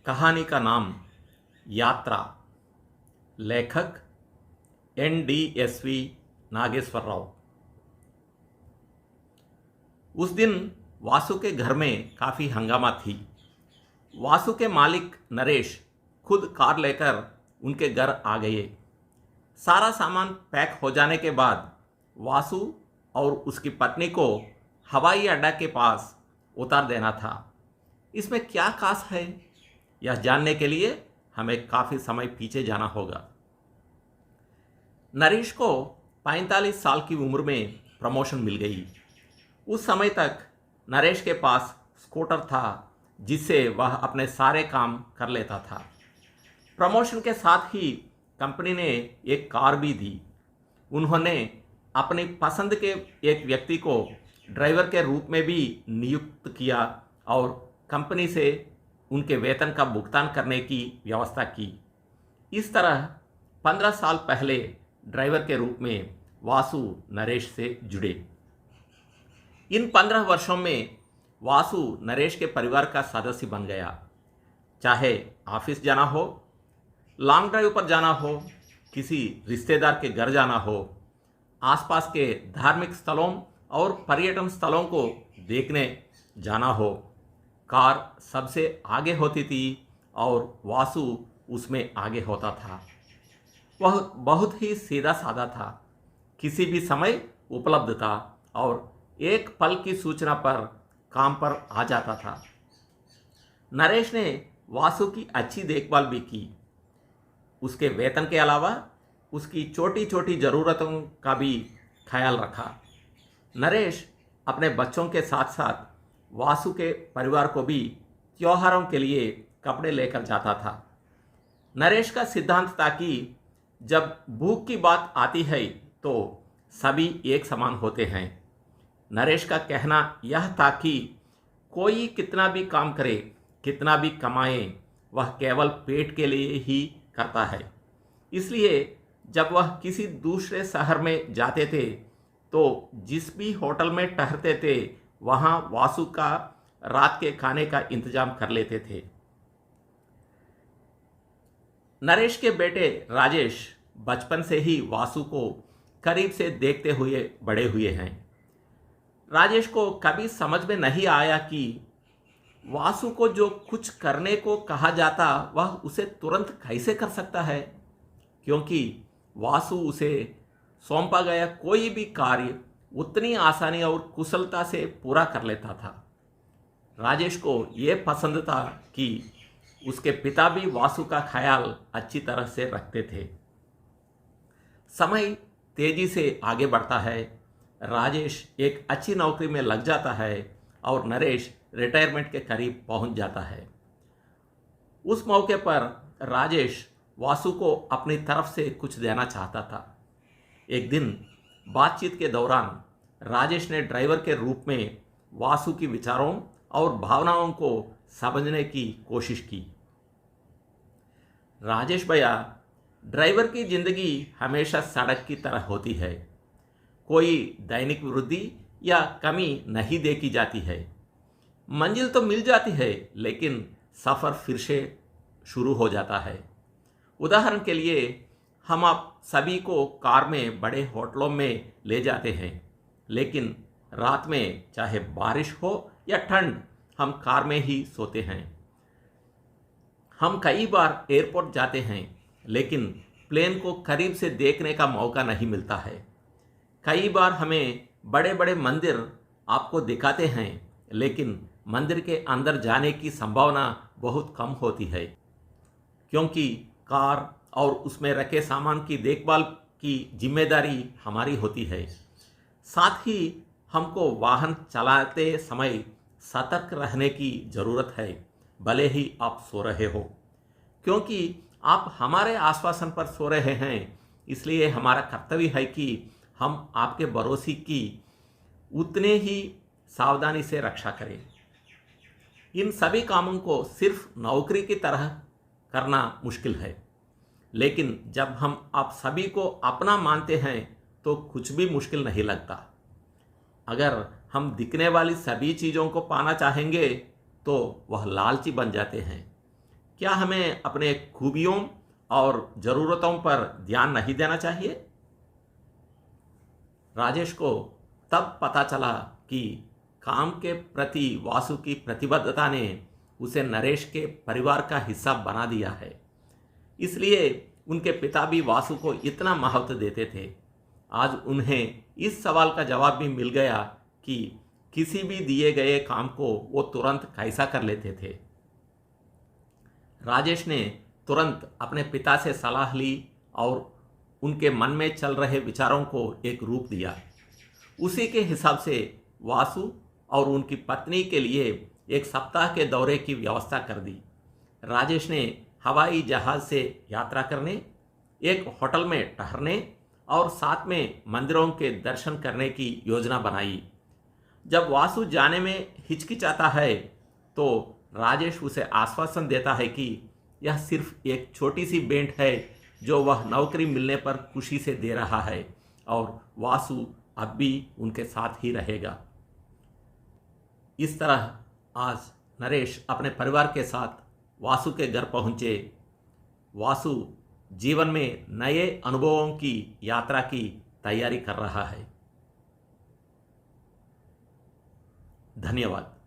कहानी का नाम यात्रा। लेखक NDSV नागेश्वर राव। उस दिन वासु के घर में काफ़ी हंगामा थी। वासु के मालिक नरेश खुद कार लेकर उनके घर आ गए। सारा सामान पैक हो जाने के बाद वासु और उसकी पत्नी को हवाई अड्डा के पास उतार देना था। इसमें क्या खास है, यह जानने के लिए हमें काफ़ी समय पीछे जाना होगा। नरेश को 45 साल की उम्र में प्रमोशन मिल गई। उस समय तक नरेश के पास स्कूटर था जिससे वह अपने सारे काम कर लेता था। प्रमोशन के साथ ही कंपनी ने एक कार भी दी। उन्होंने अपनी पसंद के एक व्यक्ति को ड्राइवर के रूप में भी नियुक्त किया और कंपनी से उनके वेतन का भुगतान करने की व्यवस्था की। इस तरह 15 साल पहले ड्राइवर के रूप में वासु नरेश से जुड़े। इन 15 वर्षों में वासु नरेश के परिवार का सदस्य बन गया। चाहे ऑफिस जाना हो, लॉन्ग ड्राइव पर जाना हो, किसी रिश्तेदार के घर जाना हो, आसपास के धार्मिक स्थलों और पर्यटन स्थलों को देखने जाना हो, कार सबसे आगे होती थी और वासु उसमें आगे होता था। वह बहुत ही सीधा साधा था, किसी भी समय उपलब्ध था और एक पल की सूचना पर काम पर आ जाता था। नरेश ने वासु की अच्छी देखभाल भी की। उसके वेतन के अलावा उसकी छोटी छोटी ज़रूरतों का भी ख्याल रखा। नरेश अपने बच्चों के साथ साथ वासु के परिवार को भी त्योहारों के लिए कपड़े लेकर जाता था। नरेश का सिद्धांत था कि जब भूख की बात आती है तो सभी एक समान होते हैं। नरेश का कहना यह था कि कोई कितना भी काम करे, कितना भी कमाए, वह केवल पेट के लिए ही करता है। इसलिए जब वह किसी दूसरे शहर में जाते थे तो जिस भी होटल में ठहरते थे वहाँ वासु का रात के खाने का इंतजाम कर लेते थे। नरेश के बेटे राजेश बचपन से ही वासु को करीब से देखते हुए बड़े हुए हैं। राजेश को कभी समझ में नहीं आया कि वासु को जो कुछ करने को कहा जाता वह उसे तुरंत कैसे कर सकता है, क्योंकि वासु उसे सौंपा गया कोई भी कार्य उतनी आसानी और कुशलता से पूरा कर लेता था। राजेश को यह पसंद था कि उसके पिता भी वासु का ख्याल अच्छी तरह से रखते थे। समय तेजी से आगे बढ़ता है। राजेश एक अच्छी नौकरी में लग जाता है और नरेश रिटायरमेंट के करीब पहुंच जाता है। उस मौके पर राजेश वासु को अपनी तरफ से कुछ देना चाहता था। एक दिन बातचीत के दौरान राजेश ने ड्राइवर के रूप में वासु की विचारों और भावनाओं को समझने की कोशिश की। राजेश भैया, ड्राइवर की जिंदगी हमेशा सड़क की तरह होती है। कोई दैनिक वृद्धि या कमी नहीं देखी जाती है। मंजिल तो मिल जाती है लेकिन सफ़र फिर से शुरू हो जाता है। उदाहरण के लिए हम आप सभी को कार में बड़े होटलों में ले जाते हैं, लेकिन रात में चाहे बारिश हो या ठंड हम कार में ही सोते हैं। हम कई बार एयरपोर्ट जाते हैं लेकिन प्लेन को करीब से देखने का मौका नहीं मिलता है। कई बार हमें बड़े बड़े मंदिर आपको दिखाते हैं लेकिन मंदिर के अंदर जाने की संभावना बहुत कम होती है, क्योंकि कार और उसमें रखे सामान की देखभाल की जिम्मेदारी हमारी होती है। साथ ही हमको वाहन चलाते समय सतर्क रहने की ज़रूरत है, भले ही आप सो रहे हो, क्योंकि आप हमारे आश्वासन पर सो रहे हैं। इसलिए हमारा कर्तव्य है कि हम आपके भरोसे की उतने ही सावधानी से रक्षा करें। इन सभी कामों को सिर्फ नौकरी की तरह करना मुश्किल है, लेकिन जब हम आप सभी को अपना मानते हैं तो कुछ भी मुश्किल नहीं लगता। अगर हम दिखने वाली सभी चीज़ों को पाना चाहेंगे तो वह लालची बन जाते हैं, क्या हमें अपने खूबियों और ज़रूरतों पर ध्यान नहीं देना चाहिए? राजेश को तब पता चला कि काम के प्रति वासु की प्रतिबद्धता ने उसे नरेश के परिवार का हिस्सा बना दिया है। इसलिए उनके पिता भी वासु को इतना महत्व देते थे। आज उन्हें इस सवाल का जवाब भी मिल गया कि किसी भी दिए गए काम को वो तुरंत कैसा कर लेते थे। राजेश ने तुरंत अपने पिता से सलाह ली और उनके मन में चल रहे विचारों को एक रूप दिया। उसी के हिसाब से वासु और उनकी पत्नी के लिए एक सप्ताह के दौरे की व्यवस्था कर दी। राजेश ने हवाई जहाज़ से यात्रा करने, एक होटल में ठहरने और साथ में मंदिरों के दर्शन करने की योजना बनाई। जब वासु जाने में हिचकिचाता है तो राजेश उसे आश्वासन देता है कि यह सिर्फ एक छोटी सी भेंट है जो वह नौकरी मिलने पर खुशी से दे रहा है और वासु अब भी उनके साथ ही रहेगा। इस तरह आज नरेश अपने परिवार के साथ वासु के घर पहुंचे। वासु जीवन में नए अनुभवों की यात्रा की तैयारी कर रहा है। धन्यवाद।